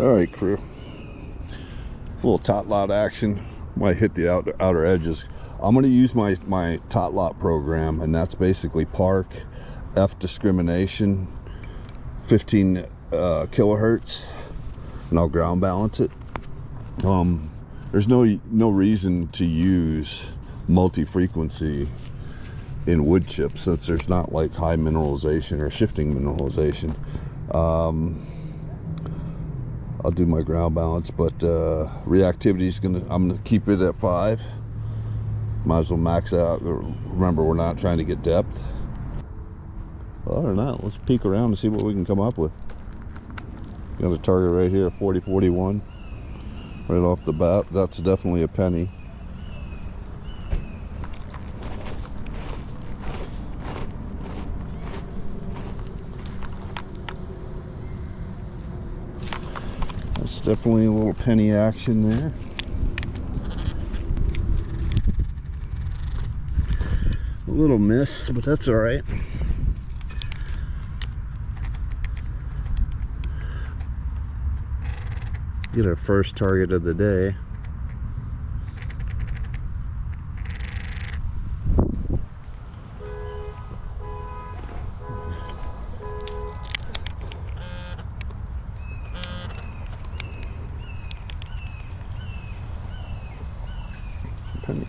All right, crew. A little tot lot action. Might hit the outer edges. I'm going to use my tot lot program, and that's basically park, F discrimination, 15 kilohertz, and I'll ground balance it. There's no reason to use multi-frequency in wood chips since there's not like high mineralization or shifting mineralization. I'll do my ground balance, but reactivity is I'm gonna keep it at 5. Might as well max out. Remember, we're not trying to get depth. Other than that, let's peek around and see what we can come up with. Got a target right here, 4041. Right off the bat, that's definitely a penny. That's definitely a little penny action there. A little miss, but that's all right. Get our first target of the day. Penny.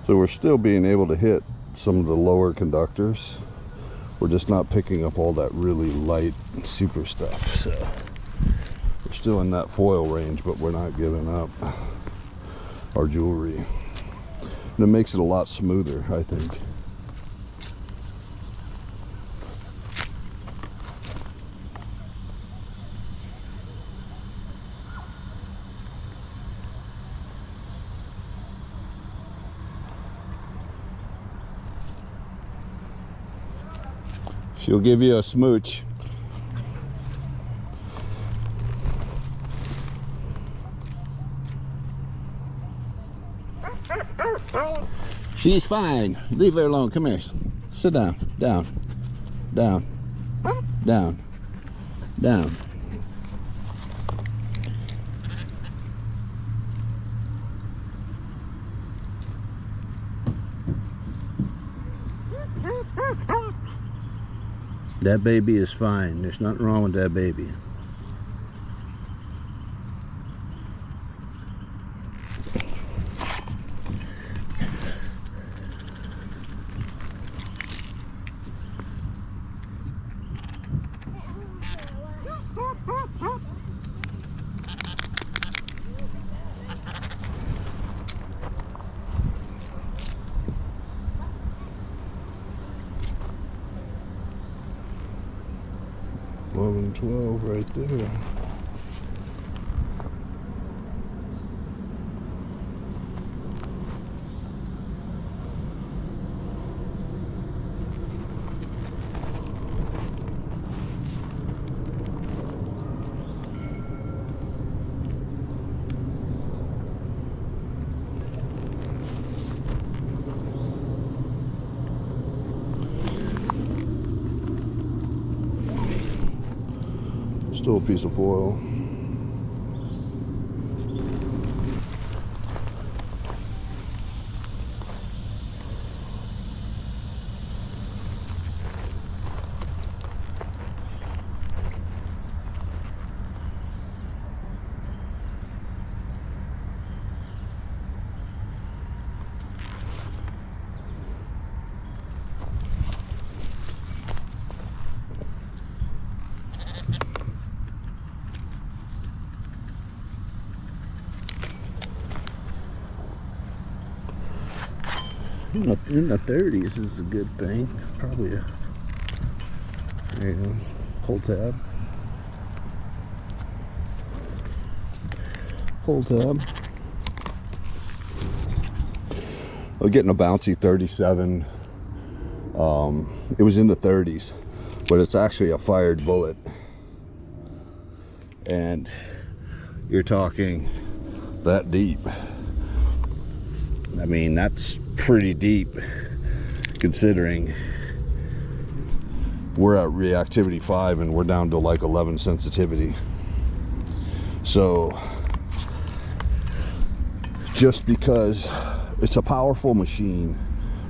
So we're still being able to hit some of the lower conductors. We're just not picking up all that really light super stuff. So we're still in that foil range, but we're not giving up our jewelry. And it makes it a lot smoother, I think. She'll give you a smooch. She's fine. Leave her alone. Come here. Sit down. Down. Down. Down. Down. That baby is fine. There's nothing wrong with that baby. And 12 right there. Still a piece of foil. In the 30s is a good thing. Probably a, there you go. Hold tab. Hold tab. I'm getting a bouncy 37. It was in the 30s, but it's actually a fired bullet. And you're talking that deep. I mean, that's pretty deep considering we're at reactivity 5 and we're down to like 11 sensitivity. So just because it's a powerful machine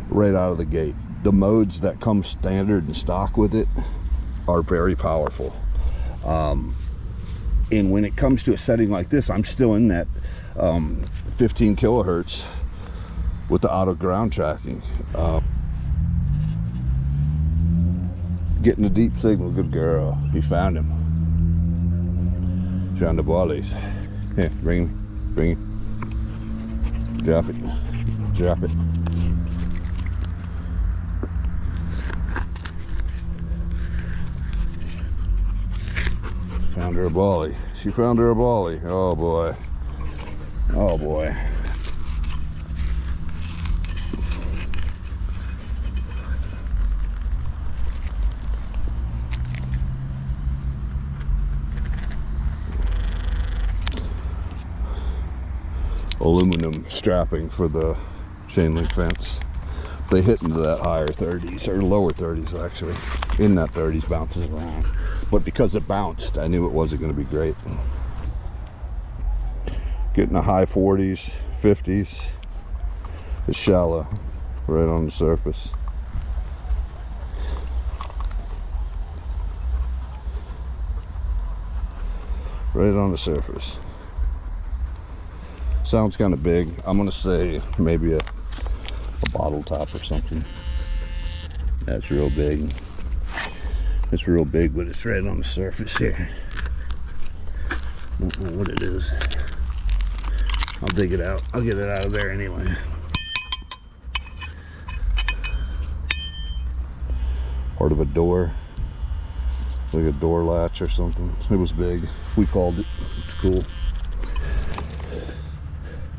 right out of the gate, the modes that come standard and stock with it are very powerful. And when it comes to a setting like this, I'm still in that 15 kilohertz with the auto ground tracking. Getting a deep signal, good girl. You found him. Found the bollies. Here, bring him, bring him. Drop it, drop it. Found her a bollie. She found her a bollie. Oh boy. Oh boy. Aluminum strapping for the chain link fence. They hit into that higher 30s, or lower 30s actually. In that 30s, bounces around. But because it bounced, I knew it wasn't going to be great. Getting the high 40s, 50s. It's shallow, right on the surface. Right on the surface. Sounds kind of big. I'm gonna say maybe a bottle top or something. That's real big. It's real big, but it's right on the surface here. Don't know what it is. I'll dig it out. I'll get it out of there anyway. Part of a door. Like a door latch or something. It was big. We called it. It's cool.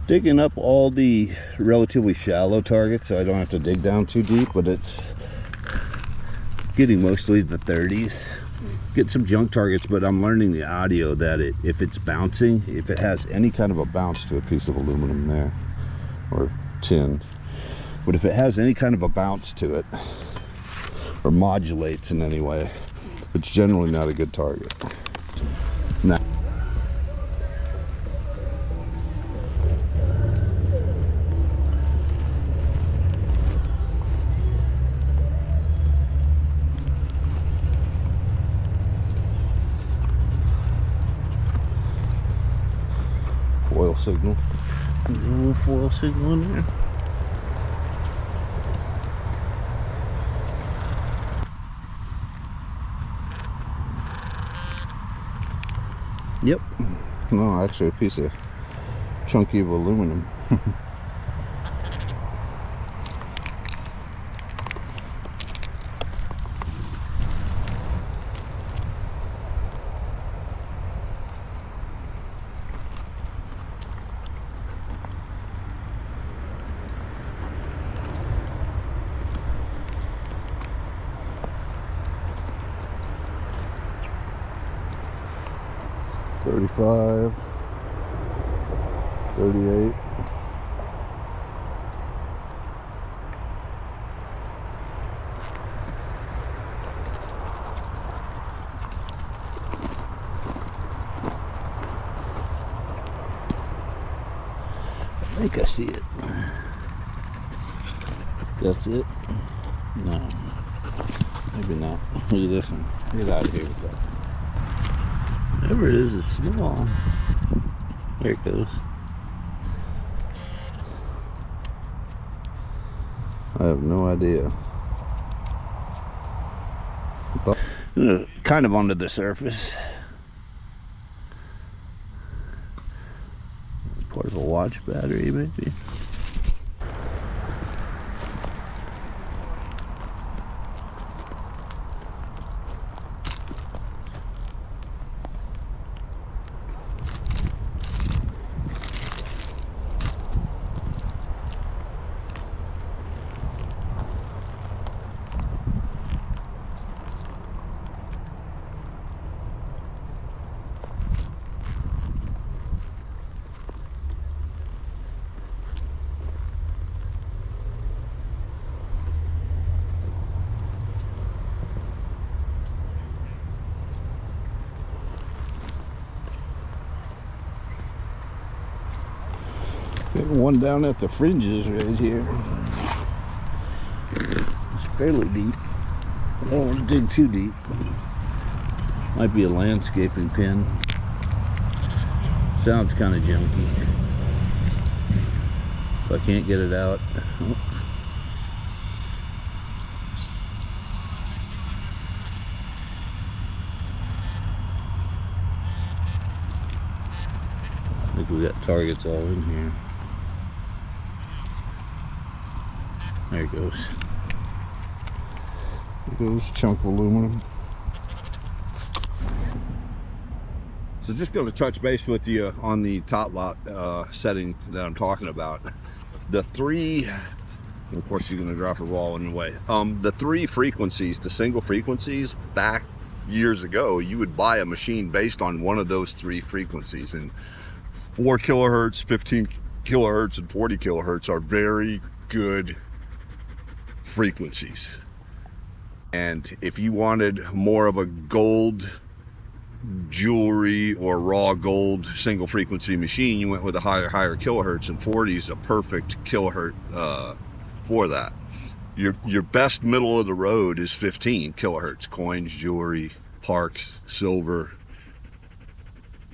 Digging up all the relatively shallow targets so I don't have to dig down too deep, but it's getting mostly the 30s. Get some junk targets, but I'm learning the audio that if it's bouncing, if it has any kind of a bounce to a piece of aluminum there, or tin, but if it has any kind of a bounce to it, or modulates in any way, it's generally not a good target. Now, foil signal. A little foil signal in there. Yep. No, actually a piece of chunky of aluminum. $35, $38. I think I see it. That's it? No. Maybe not. Look at this one. Get out of here with that. Whatever it is small. There it goes. I have no idea. Kind of under the surface. Part of a watch battery, maybe. One down at the fringes right here. It's fairly deep. I don't want to dig too deep. Might be a landscaping pin. Sounds kind of junky. If I can't get it out. Oh. I think we got targets all in here. There it goes. There goes a chunk of aluminum. So just going to touch base with you on the tot lot setting that I'm talking about. The three, of course you're going to drop a ball in the way. The three frequencies, the single frequencies, back years ago, you would buy a machine based on one of those three frequencies. And 4 kilohertz, 15 kilohertz, and 40 kilohertz are very good frequencies. And if you wanted more of a gold jewelry or raw gold single frequency machine, you went with a higher kilohertz, and 40 is a perfect kilohertz for that. Your best middle of the road is 15 kilohertz, coins, jewelry, parks, silver.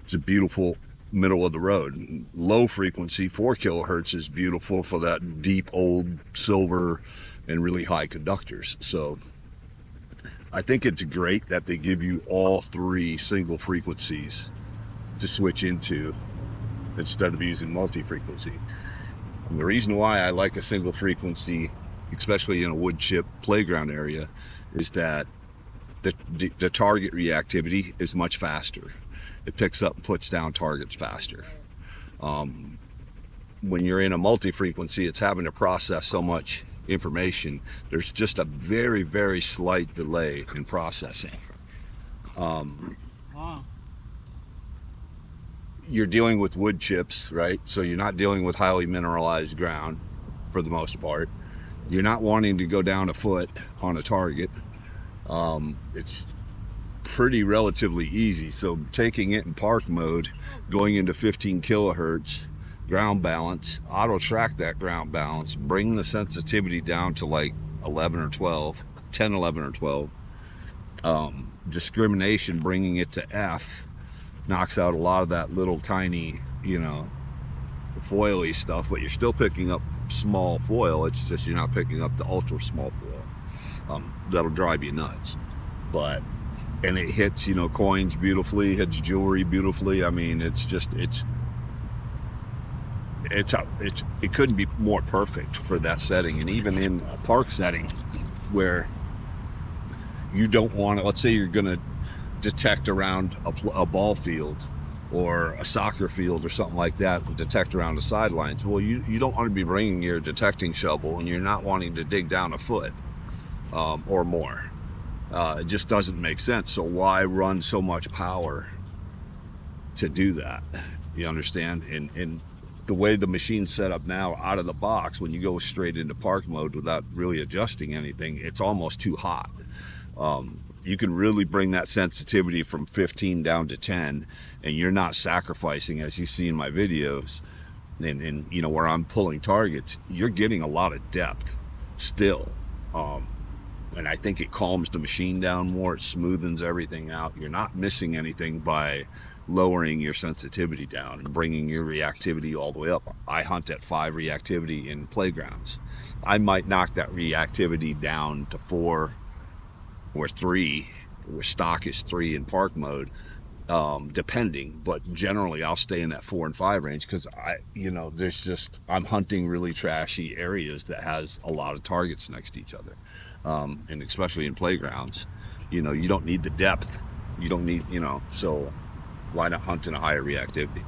It's a beautiful middle of the road. Low frequency 4 kilohertz is beautiful for that deep old silver and really high conductors. So I think it's great that they give you all three single frequencies to switch into instead of using multi-frequency. And the reason why I like a single frequency, especially in a wood chip playground area, is that the target reactivity is much faster. It picks up and puts down targets faster. When you're in a multi-frequency, it's having to process so much information. There's just a very, very slight delay in processing. You're dealing with wood chips, right? So you're not dealing with highly mineralized ground for the most part. You're not wanting to go down a foot on a target. It's pretty relatively easy. So taking it in park mode, going into 15 kilohertz, ground balance, auto track that ground balance, bring the sensitivity down to like 11 or 12, 10, 11 or 12. Discrimination, bringing it to F, knocks out a lot of that little tiny, foily stuff, but you're still picking up small foil. It's just you're not picking up the ultra small foil. That'll drive you nuts. And it hits, coins beautifully, hits jewelry beautifully. I mean, it couldn't be more perfect for that setting. And even in a park setting where you don't want to, let's say you're going to detect around a ball field or a soccer field or something like that, and detect around the sidelines. Well, you don't want to be bringing your detecting shovel and you're not wanting to dig down a foot or more. It just doesn't make sense. So why run so much power to do that? You understand? And the way the machine's set up now, out of the box, when you go straight into park mode without really adjusting anything, it's almost too hot. You can really bring that sensitivity from 15 down to 10, and you're not sacrificing, as you see in my videos, and where I'm pulling targets, you're getting a lot of depth still. And I think it calms the machine down more. It smoothens everything out. You're not missing anything by lowering your sensitivity down and bringing your reactivity all the way up. I hunt at 5 reactivity in playgrounds. I might knock that reactivity down to 4 or 3, where stock is 3 in park mode, depending. But generally, I'll stay in that 4 and 5 range because I'm hunting really trashy areas that has a lot of targets next to each other. And especially in playgrounds, you don't need the depth. You don't need, so why not hunt in a higher reactivity?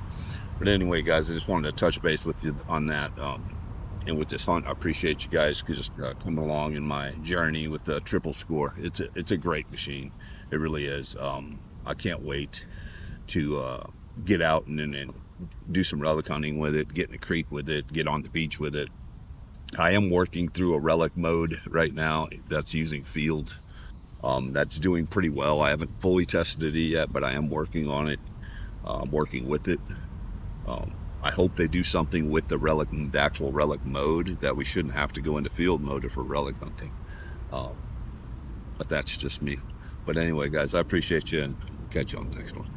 But anyway, guys, I just wanted to touch base with you on that. And with this hunt, I appreciate you guys just coming along in my journey with the triple score. It's a great machine. It really is. I can't wait to get out and do some relic hunting with it, get in the creek with it, get on the beach with it. I am working through a relic mode right now that's using field. That's doing pretty well. I haven't fully tested it yet, but I am working on it. I'm working with it. I hope they do something with the actual relic mode, that we shouldn't have to go into field mode if we're relic hunting. But that's just me. But anyway, guys, I appreciate you, and catch you on the next one.